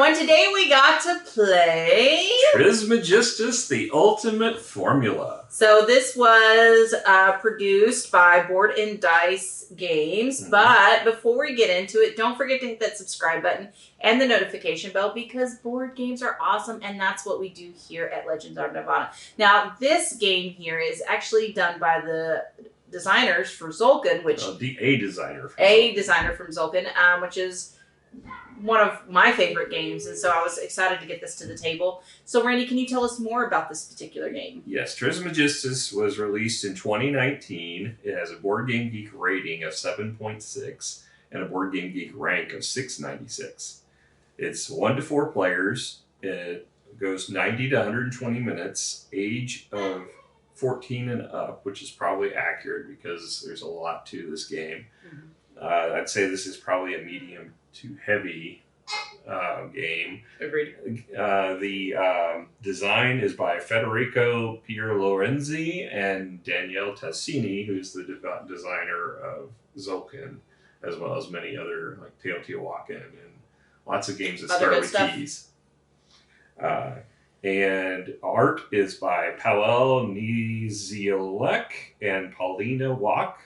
and today we got to play Trismegistus, the Ultimate Formula. So this was produced by Board and Dice Games, but before we get into it, don't forget to hit that subscribe button and the notification bell because board games are awesome, and that's what we do here at Legends of Nirvana. Now, this game here is actually done by the designers for Tzolk'in, which A designer from Tzolk'in, which is one of my favorite games, and so I was excited to get this to the table. So, Randy, can you tell us more about this particular game? Yes, Trismegistus was released in 2019. It has a Board Game Geek rating of 7.6 and a Board Game Geek rank of 696. It's 1 to 4 players. It goes 90 to 120 minutes. Age of 14 and up, which is probably accurate because there's a lot to this game. I'd say this is probably a medium to heavy game. Agreed. The design is by Federico Pierlorenzi and Daniele Tascini, who's the designer of Tzolk'in, as well as many other like Teotihuacan and lots of games that start with keys. And art is by Paweł Niziolek and Paulina Wach.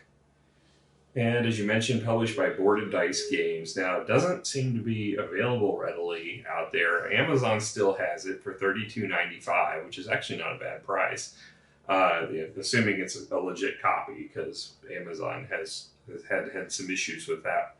And as you mentioned, published by Board and Dice Games. Now, it doesn't seem to be available readily out there. Amazon still has it for $32.95, which is actually not a bad price, assuming it's a legit copy, because Amazon has had some issues with that.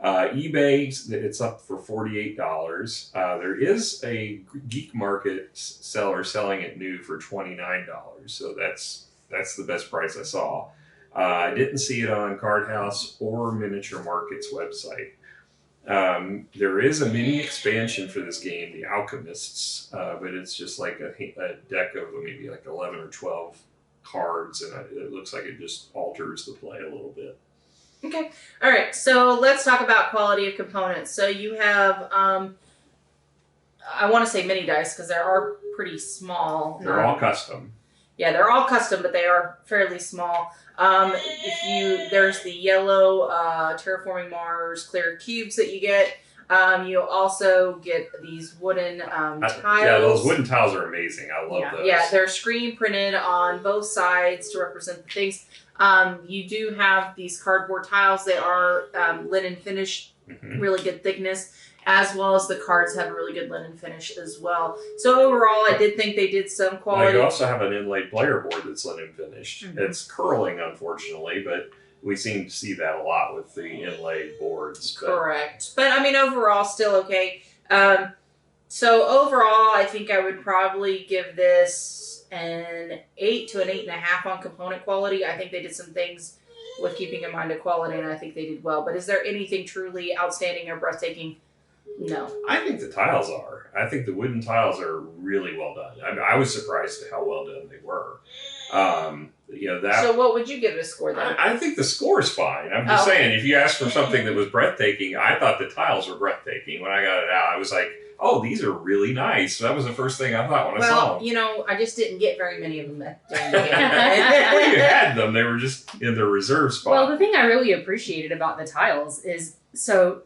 eBay, it's up for $48. There is a Geek Market seller selling it new for $29, so that's the best price I saw. I didn't see it on Card House or Miniature Market's website. There is a mini expansion for this game, The Alchemists, but it's just like a deck of maybe like 11 or 12 cards, and it looks like it just alters the play a little bit. Okay. All right. So let's talk about quality of components. So you have, I want to say mini dice because they are pretty small. They're all custom. Yeah, they're all custom, but they are fairly small. There's the yellow Terraforming Mars clear cubes that you get. You also get these wooden tiles. Yeah, those wooden tiles are amazing. I love those. Yeah, they're screen printed on both sides to represent the things. You do have these cardboard tiles. They are linen finish, really good thickness, as well as the cards have a really good linen finish as well. So overall, I did think they did some quality. Well, you also have an inlaid player board that's linen finished. It's curling, unfortunately, but we seem to see that a lot with the inlaid boards. Correct. But I mean, overall, still okay. So overall, I think I would probably give this an 8 to an 8.5 on component quality. I think they did some things with keeping in mind the quality, and I think they did well. But is there anything truly outstanding or breathtaking? No. I think the tiles are. I think the wooden tiles are really well done. I was surprised at how well done they were. So what would you give it a score then? I think the score is fine. I'm just saying, if you asked for something that was breathtaking, I thought the tiles were breathtaking. When I got it out, I was like, oh, these are really nice. So that was the first thing I thought when I saw them. Well, I just didn't get very many of them during the game. Well, you had them. They were just in the reserve spot. Well, the thing I really appreciated about the tiles is, so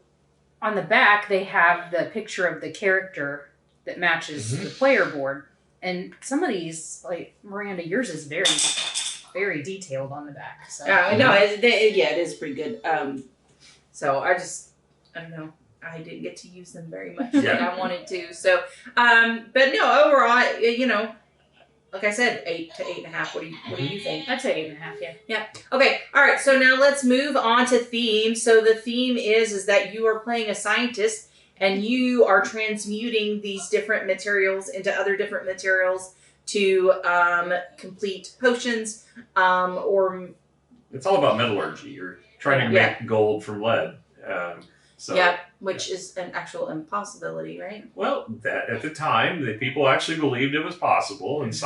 on the back, they have the picture of the character that matches the player board. And some of these, like, Miranda, yours is very, very detailed on the back. So. No, it is pretty good. So I don't know. I didn't get to use them very much like I wanted to. So, but no, overall, like I said, 8 to 8.5. What do you think? I'd say 8.5, yeah. Yeah. Okay. All right. So now let's move on to theme. So the theme is that you are playing a scientist and you are transmuting these different materials into other different materials to complete potions or... It's all about metallurgy. You're trying to make gold from lead. Which is an actual impossibility, right? Well, that at the time, the people actually believed it was possible, and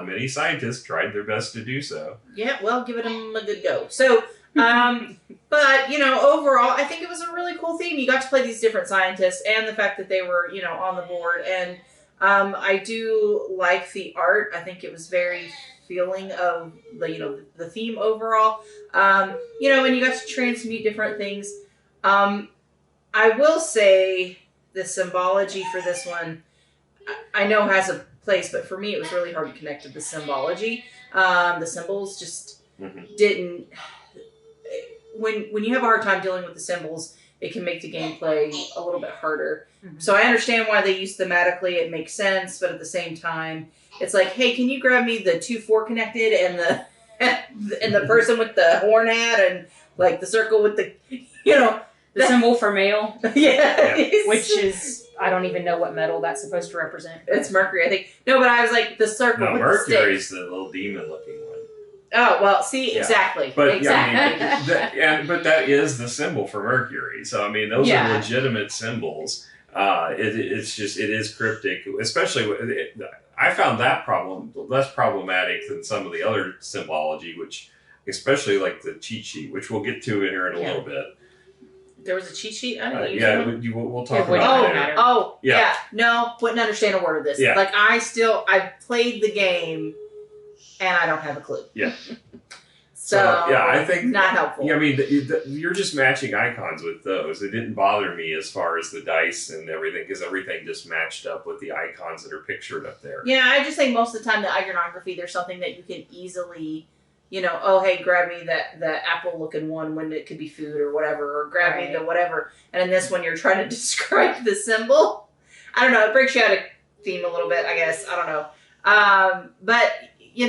many scientists tried their best to do so. Yeah, well, give them a good go. So, but, overall, I think it was a really cool theme. You got to play these different scientists, and the fact that they were, on the board, and I do like the art. I think it was very feeling of the theme overall. And you got to transmute different things. I will say the symbology for this one, I know has a place, but for me it was really hard to connect to the symbology. The symbols just didn't. When you have a hard time dealing with the symbols, it can make the gameplay a little bit harder. So I understand why they use thematically; it makes sense. But at the same time, it's like, hey, can you grab me the 2-4 connected and the and the person with the horn hat and like the circle with the the symbol for male, Yes. which is I don't even know what metal that's supposed to represent. It's Mercury, I think. No, but I was like the circle No, with Mercury's the the little demon-looking one. Oh well, see, Yeah. exactly, But exactly. but that is the symbol for Mercury. So I mean, those are legitimate symbols. It's just it is cryptic, especially. I found that problem less problematic than some of the other symbology, which especially like the cheat sheet, which we'll get to here in a little bit. There was a cheat sheet. I didn't use one. We'll talk It about wouldn't it. matter. Oh, yeah. No, wouldn't understand a word of this. Yeah. Like I played the game, and I don't have a clue. Yeah. So I think not helpful. Yeah, I mean, you're just matching icons with those. It didn't bother me as far as the dice and everything because everything just matched up with the icons that are pictured up there. Yeah, I just think most of the time the iconography, there's something that you can easily, oh hey, grab me the apple looking one when it could be food or whatever, or grab me the whatever. And in this one, you're trying to describe the symbol. I don't know. It breaks you out of theme a little bit, I guess. I don't know. But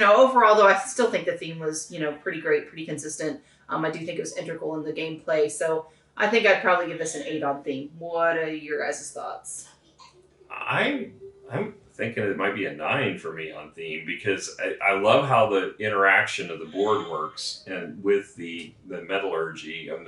overall, though, I still think the theme was, pretty great, pretty consistent. I do think it was integral in the gameplay. So I think I'd probably give this an 8 on theme. What are your guys' thoughts? I'm thinking it might be a 9 for me on theme because I love how the interaction of the board works and with the metallurgy and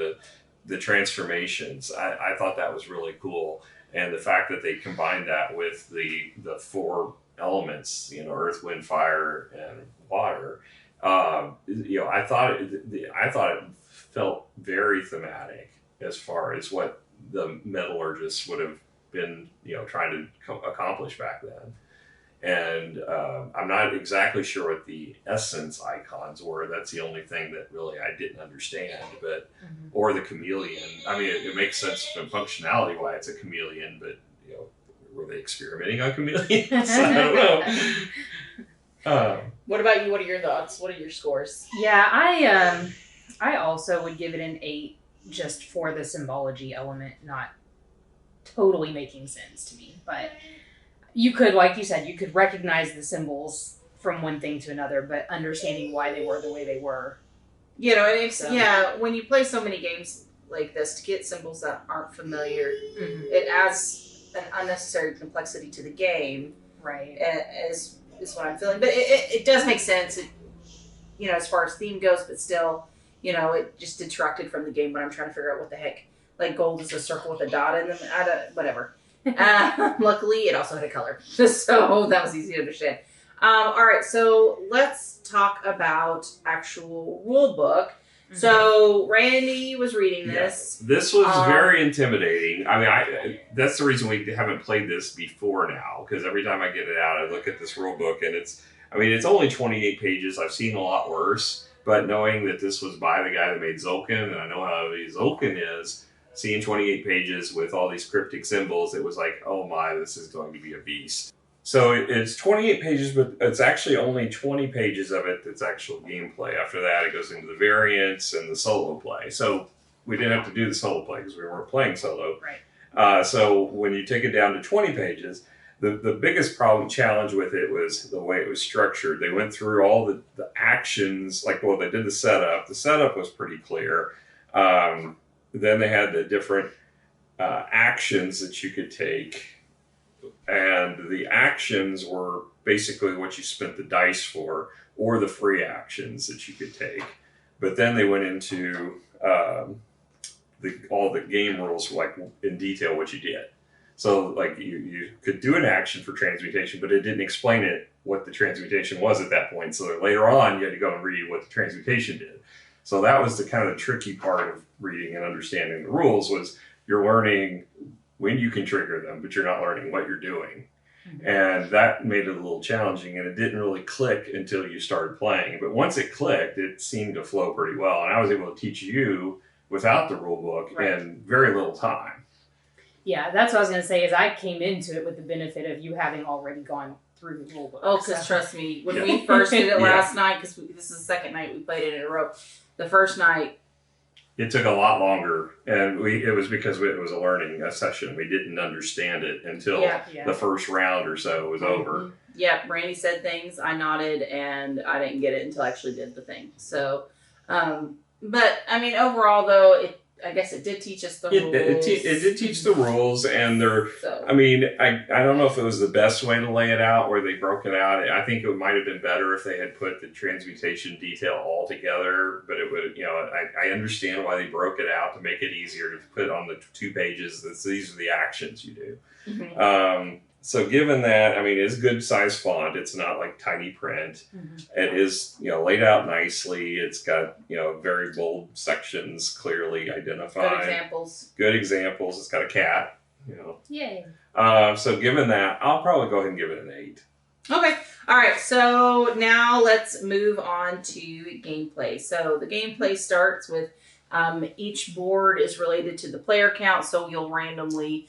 the transformations. I thought that was really cool. And the fact that they combined that with the 4 elements, earth, wind, fire, and water. I thought it felt very thematic as far as what the metallurgists would have been, trying to accomplish back then. And I'm not exactly sure what the essence icons were. That's the only thing that really I didn't understand. But or the chameleon. I mean, it makes sense from functionality why it's a chameleon, but were they experimenting on chameleons? I don't know. What about you? What are your thoughts? What are your scores? Yeah, I also would give it an 8 just for the symbology element not totally making sense to me. But you could, like you said, you could recognize the symbols from one thing to another, but understanding why they were the way they were. When you play so many games like this, to get symbols that aren't familiar, it adds an unnecessary complexity to the game. Right. Is what I'm feeling. But it does make sense, as far as theme goes, but still, it just detracted from the game when I'm trying to figure out what the heck. Like gold is a circle with a dot in them. Whatever. Luckily, it also had a color. So that was easy to understand. All right, so let's talk about actual rule book. So Randy was reading this. Yeah. This was very intimidating. I mean, that's the reason we haven't played this before now, because every time I get it out, I look at this rule book, and it's only 28 pages. I've seen a lot worse, but knowing that this was by the guy that made Tzolk'in, and I know how heavy Tzolk'in is, seeing 28 pages with all these cryptic symbols, it was like, oh my, this is going to be a beast. So it's 28 pages, but it's actually only 20 pages of it that's actual gameplay. After that, it goes into the variants and the solo play. So we didn't have to do the solo play because we weren't playing solo. Right. So when you take it down to 20 pages, the biggest challenge with it was the way it was structured. They went through all the actions, they did the setup. The setup was pretty clear. Then they had the different actions that you could take. And the actions were basically what you spent the dice for, or the free actions that you could take. But then they went into all the game rules, like in detail what you did. So like you could do an action for transmutation, but it didn't explain what the transmutation was at that point. So later on, you had to go and read what the transmutation did. So that was the kind of tricky part of reading and understanding the rules, was you're learning when you can trigger them, but you're not learning what you're doing. And that made it a little challenging, and it didn't really click until you started playing. But once it clicked, it seemed to flow pretty well. And I was able to teach you without the rule book in very little time. Yeah, that's what I was going to say, is I came into it with the benefit of you having already gone through the rulebook. Oh, because trust me, when we first did it last night, because this is the second night we played it in a row, the first night... It took a lot longer, and it was because it was a learning session. We didn't understand it until the first round or so was over. Yeah, Randy said things, I nodded, and I didn't get it until I actually did the thing. So, but, I mean, overall, though, I guess it did teach us the rules. It did teach the rules, and I mean, I don't know if it was the best way to lay it out, where they broke it out. I think it might have been better if they had put the transmutation detail all together, but it would, I understand why they broke it out to make it easier to put on the 2 pages. These are the actions you do. Mm-hmm. So given that, I mean, it's good size font. It's not like tiny print. Mm-hmm. It is, laid out nicely. It's got, very bold sections clearly identified. Good examples. It's got a cat, Yay. So given that, I'll probably go ahead and give it an 8. Okay. All right. So now let's move on to gameplay. So the gameplay starts with each board is related to the player count. So you'll randomly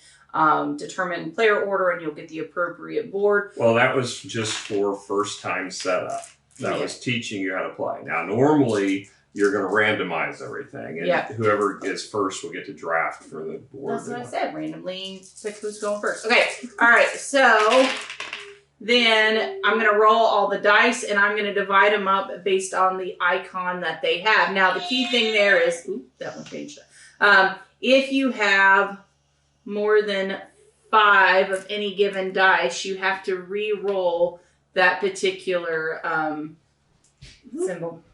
determine player order, and you'll get the appropriate board. Well, that was just for first time setup. That was teaching you how to play. Now, normally you're going to randomize everything, and whoever is first will get to draft for the board. That's what I said. Randomly pick who's going first. Okay. All right. So then I'm going to roll all the dice, and I'm going to divide them up based on the icon that they have. Now, the key thing there is, that one changed. If you have more than 5 of any given dice, you have to re-roll that particular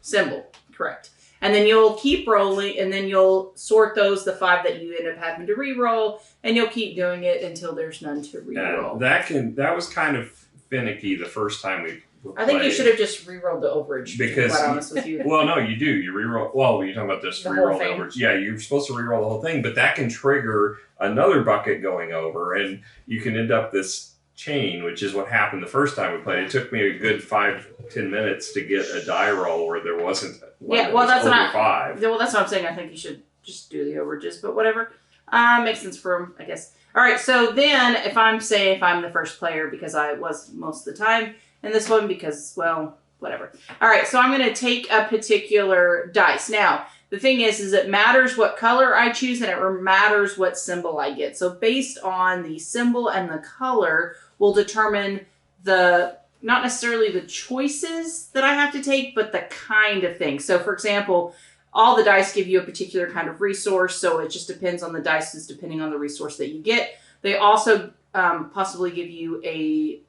symbol. Correct. And then you'll keep rolling, and then you'll sort those, the 5 that you end up having to re-roll, and you'll keep doing it until there's none to re-roll. That was kind of finicky the first time we I think you should have just re-rolled the overage, because, to be quite honest with you. Well, no, you do. You re-roll. Well, you're talking about this re-roll the overage. Yeah, you're supposed to re-roll the whole thing, but that can trigger another bucket going over, and you can end up this chain, which is what happened the first time we played. It took me a good 5-10 minutes to get a die roll where there wasn't one that's over 5. Well, that's what I'm saying. I think you should just do the overages, but whatever. Makes sense for them, I guess. All right, so then if I'm the first player, because I was most of the time in this one, because, well, whatever. All right, so I'm going to take a particular dice. Now, the thing is it matters what color I choose, and it matters what symbol I get. So based on the symbol and the color will determine not necessarily the choices that I have to take, but the kind of thing. So, for example, all the dice give you a particular kind of resource, so it just depends on the dice, depending on the resource that you get. They also possibly give you a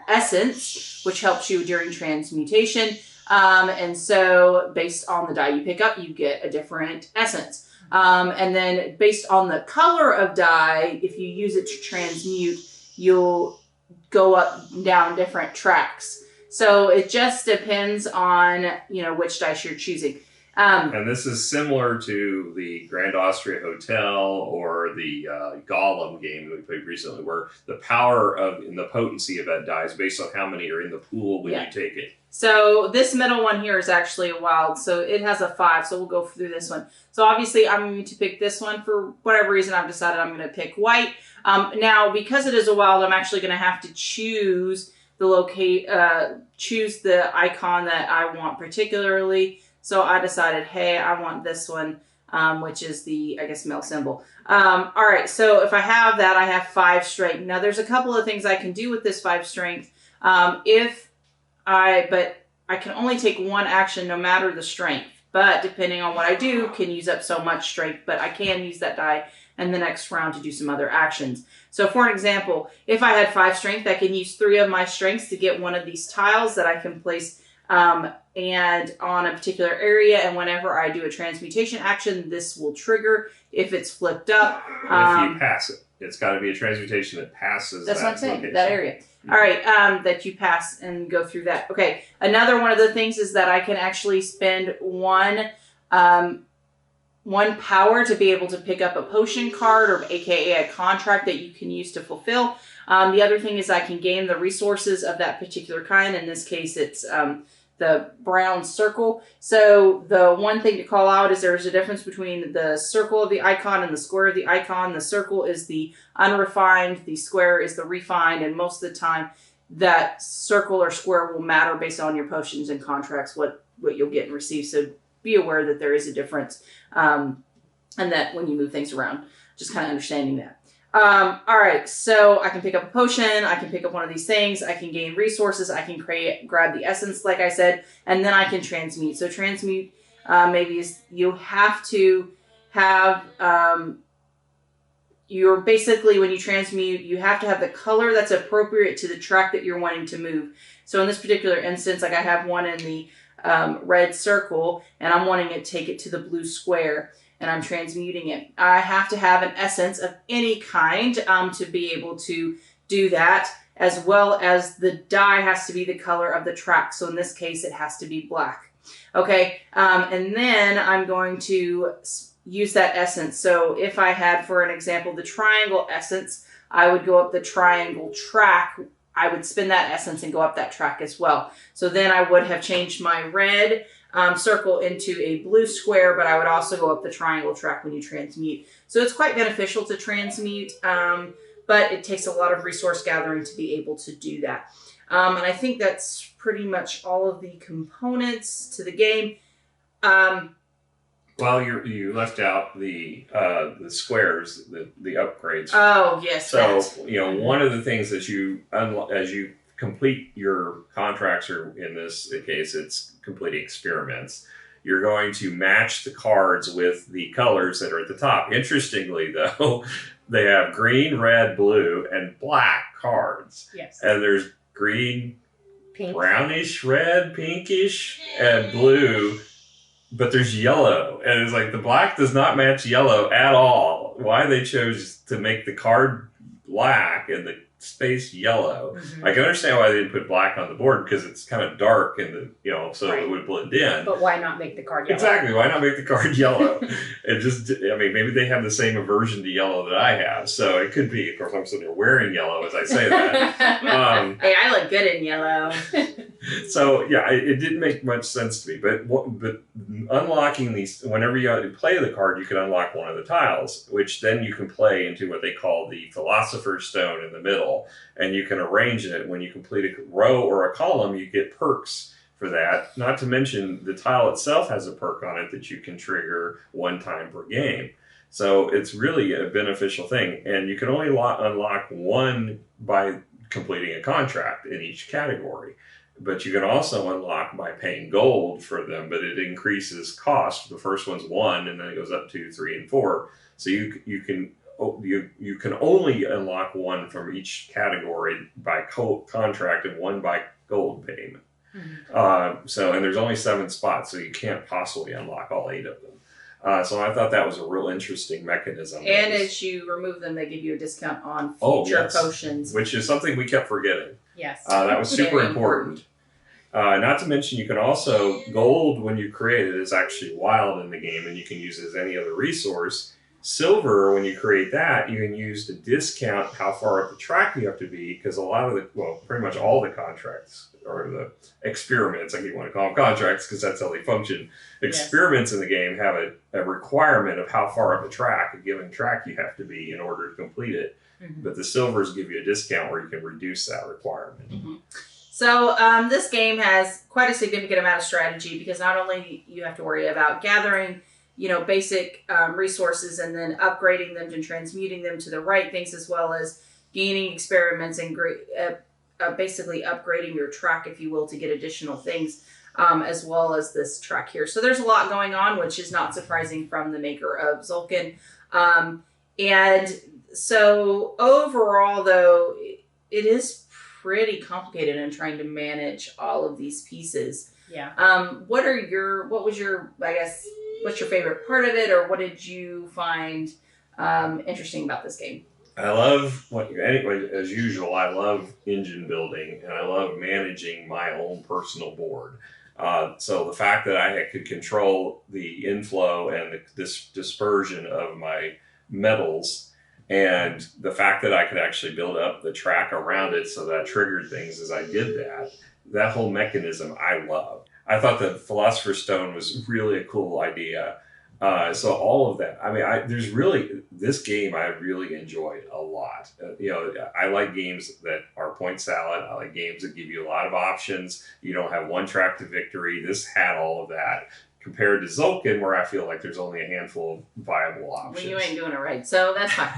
essence, which helps you during transmutation. And so based on the die you pick up, you get a different essence. And then based on the color of die, if you use it to transmute, you'll go up and down different tracks. So it just depends on, which dice you're choosing. And this is similar to the Grand Austria Hotel or the Gollum game that we played recently, where the power and the potency of that die is based on how many are in the pool when you take it. So this middle one here is actually a wild, so it has a 5, so we'll go through this one. So obviously I'm going to pick this one. For whatever reason, I've decided I'm going to pick white. Now, because it is a wild, I'm actually going to have to choose choose the icon that I want particularly. So I decided, hey, I want this one, which is the, I guess, male symbol. All right, so if I have that, I have 5 strength. Now, there's a couple of things I can do with this 5 strength. But I can only take 1 action no matter the strength. But depending on what I do, can use up so much strength. But I can use that die in the next round to do some other actions. So for an example, if I had 5 strength, I can use 3 of my strengths to get one of these tiles that I can place and on a particular area, and whenever I do a transmutation action, this will trigger if it's flipped up. If you pass it. It's got to be a transmutation that passes that's that what I'm saying, location. that area. All right, that you pass and go through that. Okay, another one of the things is that I can actually spend one power to be able to pick up a potion card, or aka a contract that you can use to fulfill. The other thing is I can gain the resources of that particular kind. In this case, it's the brown circle. So the one thing to call out is there's a difference between the circle of the icon and the square of the icon. The circle is the unrefined, the square is the refined, and most of the time that circle or square will matter based on your potions and contracts, what you'll get and receive. So be aware that there is a difference, and that when you move things around, just kind of understanding that. All right, so I can pick up a potion, I can pick up one of these things, I can gain resources, I can grab the essence, like I said, and then I can transmute. So transmute maybe is you have to have, you're basically, when you transmute, you have to have the color that's appropriate to the track that you're wanting to move. So in this particular instance, like I have one in the red circle, and I'm wanting to take it to the blue square, and I'm transmuting it. I have to have an essence of any kind to be able to do that, as well as the dye has to be the color of the track. So in this case, it has to be black. Okay, and then I'm going to use that essence. So if I had, for an example, the triangle essence, I would go up the triangle track. I would spin that essence and go up that track as well. So then I would have changed my red circle into a blue square, but I would also go up the triangle track when you transmute. So it's quite beneficial to transmute, but it takes a lot of resource gathering to be able to do that. And I think that's pretty much all of the components to the game. Well, you left out the squares, the upgrades. Oh yes. So one of the things that as you complete your contracts, or in this case, it's completing experiments, you're going to match the cards with the colors that are at the top. Interestingly, though, they have green, red, blue, and black cards. Yes. And there's green, Pink. brownish, red, pinkish, and blue. But there's yellow, and it's like the black does not match yellow at all. Why they chose to make the card black and the space yellow. Mm-hmm. I can understand why they didn't put black on the board, because it's kind of dark and so Right. it would blend in. But why not make the card yellow? Exactly. Why not make the card yellow? Maybe they have the same aversion to yellow that I have, so it could be. Of course, I'm sitting there wearing yellow as I say that. Hey, I look good in yellow. So yeah, it didn't make much sense to me. But unlocking these, whenever you play the card, you can unlock one of the tiles, which then you can play into what they call the Philosopher's Stone in the middle, and you can arrange it. When you complete a row or a column, you get perks for that. Not to mention the tile itself has a perk on it that you can trigger one time per game. So it's really a beneficial thing, and you can only unlock one by completing a contract in each category. But you can also unlock by paying gold for them, but it increases cost. The first one's 1, and then it goes up 2, 3, and 4. So you can only unlock one from each category by contract and one by gold payment. Mm-hmm. And there's only 7 spots, so you can't possibly unlock all 8 of them. So I thought that was a real interesting mechanism. And as you remove them, they give you a discount on future potions. Which is something we kept forgetting. Yes. That was super important. Not to mention, you can also, gold when you create it is actually wild in the game, and you can use it as any other resource. Silver, when you create that, you can use to discount how far up the track you have to be, because pretty much all the contracts, or the experiments, I keep wanting to call them contracts because that's how they function. Experiments in the game have a requirement of how far up the track, a given track, you have to be in order to complete it. Mm-hmm. But the silvers give you a discount where you can reduce that requirement. Mm-hmm. So this game has quite a significant amount of strategy, because not only you have to worry about gathering, basic resources and then upgrading them and transmuting them to the right things, as well as gaining experiments and basically upgrading your track, if you will, to get additional things, as well as this track here. So there's a lot going on, which is not surprising from the maker of Tzolk'in. And so overall, though, it is pretty complicated in trying to manage all of these pieces. Yeah. What's your favorite part of it, or what did you find interesting about this game? I love, as usual, I love engine building, and I love managing my own personal board. So the fact that I could control the inflow and this dispersion of my metals, and the fact that I could actually build up the track around it so that I triggered things as I did that whole mechanism I love. I thought the Philosopher's Stone was really a cool idea. So all of that. I mean, there's really this game I really enjoyed a lot. I like games that are point salad. I like games that give you a lot of options. You don't have one track to victory. This had all of that. Compared to Tzolk'in, where I feel like there's only a handful of viable options. Well, you ain't doing it right, so that's fine.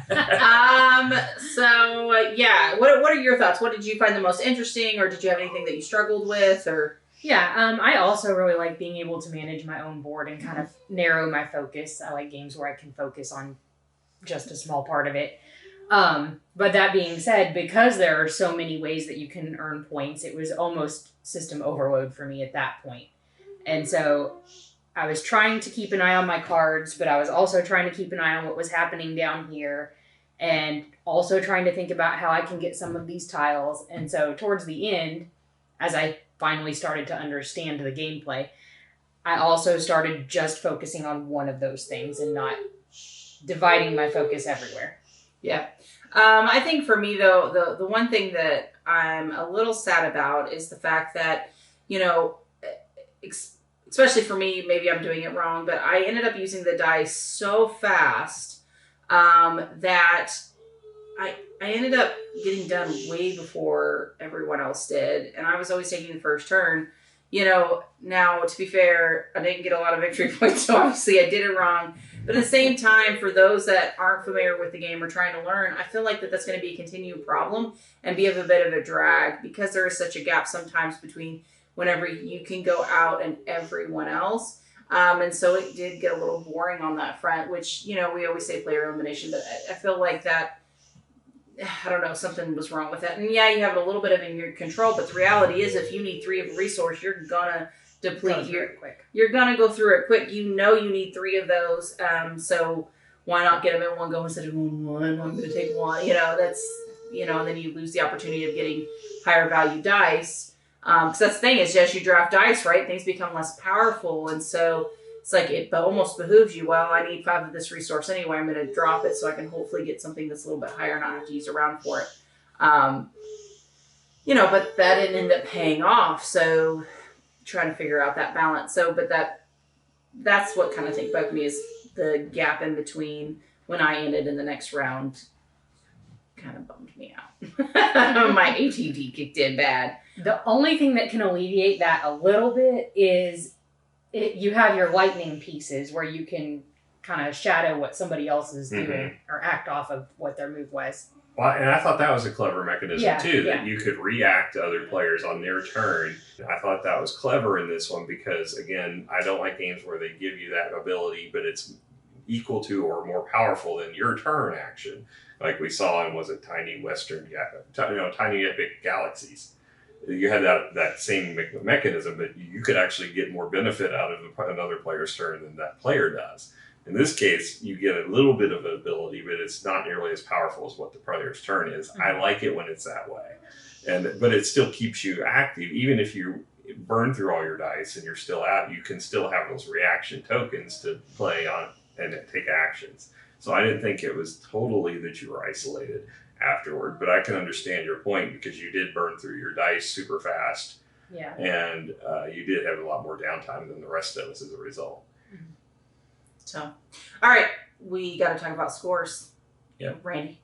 What are your thoughts? What did you find the most interesting, or did you have anything that you struggled with, or? Yeah, I also really like being able to manage my own board and kind of narrow my focus. I like games where I can focus on just a small part of it. But that being said, because there are so many ways that you can earn points, it was almost system overload for me at that point. And so I was trying to keep an eye on my cards, but I was also trying to keep an eye on what was happening down here, and also trying to think about how I can get some of these tiles. And so towards the end, as I finally started to understand the gameplay, I also started just focusing on one of those things and not dividing my focus everywhere. Yeah. I think for me, though, the one thing that I'm a little sad about is the fact that, especially for me, maybe I'm doing it wrong, but I ended up using the dice so fast that I ended up getting done way before everyone else did, and I was always taking the first turn. Now, to be fair, I didn't get a lot of victory points, so obviously I did it wrong. But at the same time, for those that aren't familiar with the game or trying to learn, I feel like that's going to be a continued problem and be of a bit of a drag, because there is such a gap sometimes between whenever you can go out and everyone else. And so it did get a little boring on that front, which, we always say player elimination, but I feel like that, I don't know, something was wrong with that. And yeah, you have it a little bit of in your control, but the reality is if you need 3 of a resource, you're gonna deplete you're gonna go through it quick. You need 3 of those. So why not get them in one go instead of one? I'm gonna take one. That's and then you lose the opportunity of getting higher value dice. Because that's the thing is, as you draft dice, right, things become less powerful, and so it's like it almost behooves you. Well, I need 5 of this resource anyway. I'm going to drop it so I can hopefully get something that's a little bit higher and not have to use around for it. But that didn't end up paying off. So trying to figure out that balance. So, but that's what kind of thing bugged me, is the gap in between when I ended in the next round. Kind of bummed me out. My ATD kicked in bad. The only thing that can alleviate that a little bit is you have your lightning pieces where you can kind of shadow what somebody else is doing or act off of what their move was. Well, and I thought that was a clever mechanism too, that you could react to other players on their turn. I thought that was clever in this one because, again, I don't like games where they give you that ability, but it's equal to or more powerful than your turn action. Like we saw in, was it Tiny Epic Galaxies? You had that same mechanism, but you could actually get more benefit out of another player's turn than that player does. In this case, you get a little bit of ability, but it's not nearly as powerful as what the player's turn is. I like it when it's that way, but it still keeps you active. Even if you burn through all your dice and you're still out, you can still have those reaction tokens to play on and take actions. So I didn't think it was totally that you were isolated afterward, but I can understand your point because you did burn through your dice super fast. Yeah. And you did have a lot more downtime than the rest of us as a result. So, all right, we got to talk about scores. Yeah. Randy.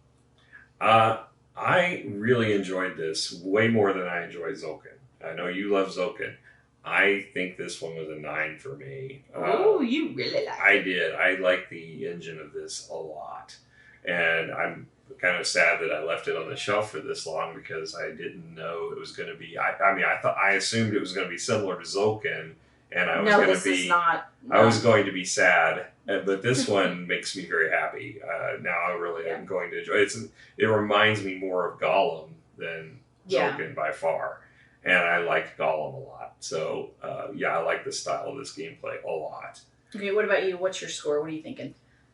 I really enjoyed this way more than I enjoyed Tzolk'in. I know you love Tzolk'in. I think this one was a 9 for me. Oh, you really like it. I did. I like the engine of this a lot. And I'm kind of sad that I left it on the shelf for this long because I didn't know it was going to be... I assumed it was going to be similar to Tzolk'in, and I was I was going to be sad. But this one makes me very happy. Now I really am going to enjoy it. It reminds me more of Gollum than Tzolk'in by far. And I like Gollum a lot. So, I like the style of this gameplay a lot. Okay, what about you? What's your score? What are you thinking?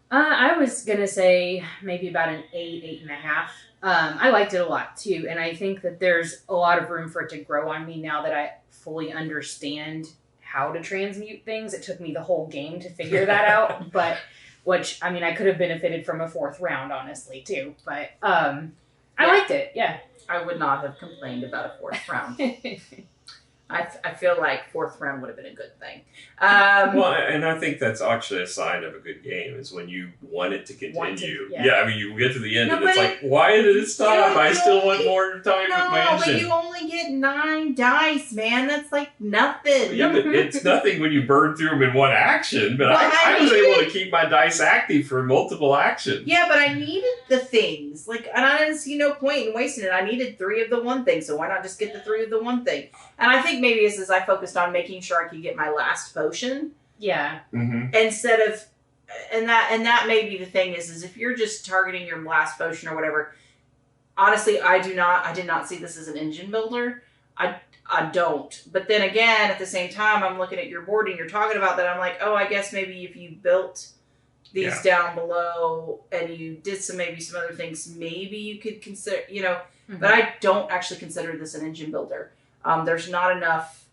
I was going to say maybe about an 8, 8.5. I liked it a lot, too. And I think that there's a lot of room for it to grow on me now that I fully understand how to transmute things. It took me the whole game to figure that out. But, I could have benefited from a 4th round, honestly, too. But I liked it, yeah. I would not have complained about a 4th round. I feel like 4th round would have been a good thing. Well, and I think that's actually a sign of a good game is when you want it to continue. I mean, you get to the end and it's like, why did it stop? I still want more time with my engine. But you only get 9 dice, man. That's like nothing. Yeah, but it's nothing when you burn through them in one action. But I was able to keep my dice active for multiple actions. Yeah, but I needed the things. Like, and I didn't see no point in wasting it. I needed 3 of the one thing, so why not just get the 3 of the one thing? And I think maybe it's as I focused on making sure I could get my last potion. Yeah. Mm-hmm. Instead of, and that may be the thing is if you're just targeting your last potion or whatever. Honestly, I did not see this as an engine builder. I don't. But then again, at the same time, I'm looking at your board and you're talking about that. I'm like, oh, I guess maybe if you built these down below and you did maybe some other things, maybe you could consider, but I don't actually consider this an engine builder. There's not enough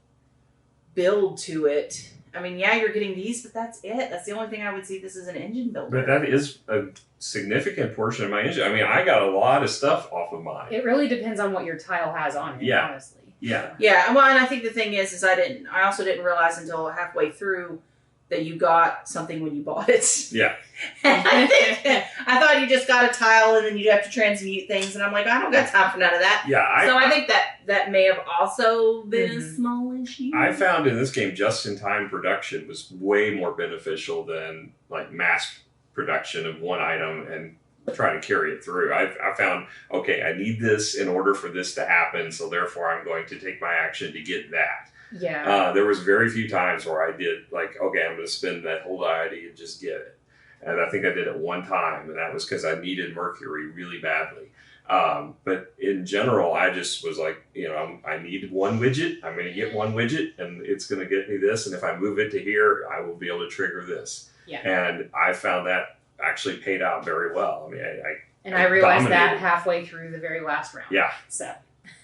build to it. I mean, yeah, you're getting these, but that's it. That's the only thing I would see this as an engine builder. But that is a significant portion of my engine. I mean, I got a lot of stuff off of mine. It really depends on what your tile has on it, honestly. Yeah. Yeah, well, and I think the thing is I also didn't realize until halfway through that you got something when you bought it. Yeah. I thought you just got a tile and then you'd have to transmute things, and I'm like, I don't got time for none of that. Yeah. So I think that may have also been a small issue. I found in this game just-in-time production was way more beneficial than like mass production of one item and trying to carry it through. I found, okay, I need this in order for this to happen, so therefore I'm going to take my action to get that. Yeah. There was very few times where I did like, okay, I'm going to spend that whole deity and just get it. And I think I did it one time, and that was because I needed Mercury really badly. But in general, I just was like, I need one widget. I'm going to get one widget, and it's going to get me this. And if I move it to here, I will be able to trigger this. Yeah. And I found that actually paid out very well. I mean, I realized that halfway through the very last round. Yeah. So.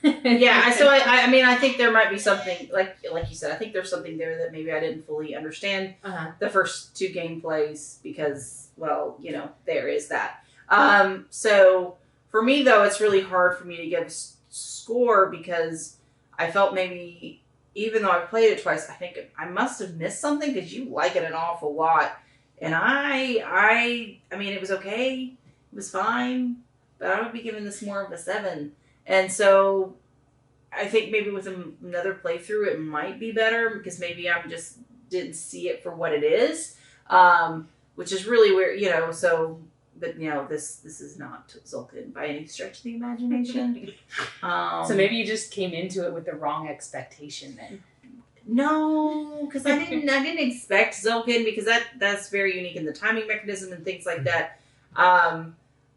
Yeah, so I mean, I think there might be something, like you said, I think there's something there that maybe I didn't fully understand the first 2 gameplays because, well, there is that. So for me, though, it's really hard for me to give a score because I felt maybe, even though I played it twice, I think I must have missed something because you like it an awful lot. And I mean, it was okay. It was fine. But I would be giving this more of a 7. And so I think maybe with another playthrough, it might be better because maybe I just didn't see it for what it is, which is really weird, so, but this is not Tzolk'in by any stretch of the imagination. So maybe you just came into it with the wrong expectation then. No, because I didn't expect Tzolk'in because that's very unique in the timing mechanism and things like that.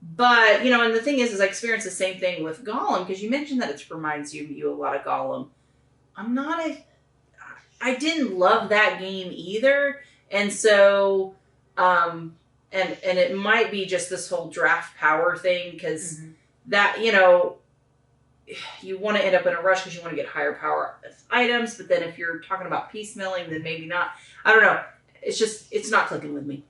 But, and the thing is I experienced the same thing with Gollum, because you mentioned that it reminds you a lot of Gollum. I didn't love that game either. And so, and it might be just this whole draft power thing, because that, you want to end up in a rush because you want to get higher power items. But then if you're talking about piecemealing, then maybe not. I don't know. It's not clicking with me.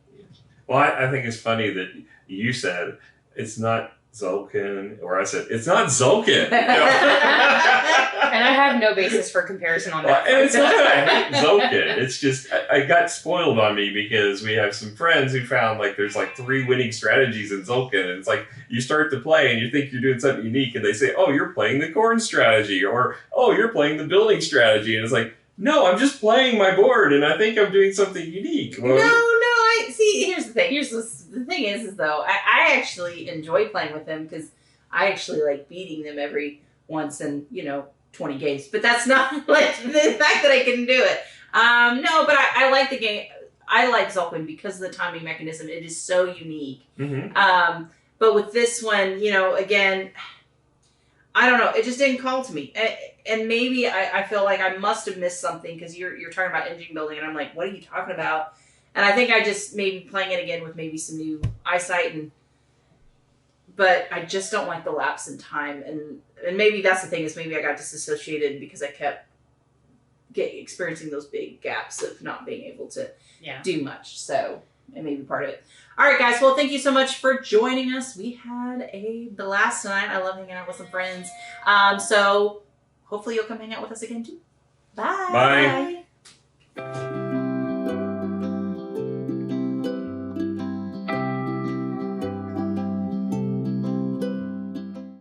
Well, I think it's funny that you said it's not Tzolk'in, or I said it's not Tzolk'in. And I have no basis for comparison on that. And it's not that I hate Tzolk'in. It's just I got spoiled on me because we have some friends who found there's 3 winning strategies in Tzolk'in, and it's like you start to play and you think you're doing something unique, and they say, "Oh, you're playing the corn strategy," or "Oh, you're playing the building strategy," and it's like, "No, I'm just playing my board, and I think I'm doing something unique." Well, no. See, here's the thing. The thing is though, I actually enjoy playing with them because I actually like beating them every once in 20 games. But that's not like the fact that I can do it. No, but I like the game. I like Tzolk'in because of the timing mechanism. It is so unique. Mm-hmm. But with this one, again, I don't know. It just didn't call to me. And maybe I feel like I must have missed something because you're talking about engine building, and I'm like, what are you talking about? And I think I just maybe playing it again with maybe some new eyesight, but I just don't like the lapse in time. And maybe that's the thing, is maybe I got disassociated because I kept experiencing those big gaps of not being able to do much. So it may be part of it. All right, guys. Well, thank you so much for joining us. We had a blast tonight. I love hanging out with some friends. So hopefully you'll come hang out with us again too. Bye. Bye.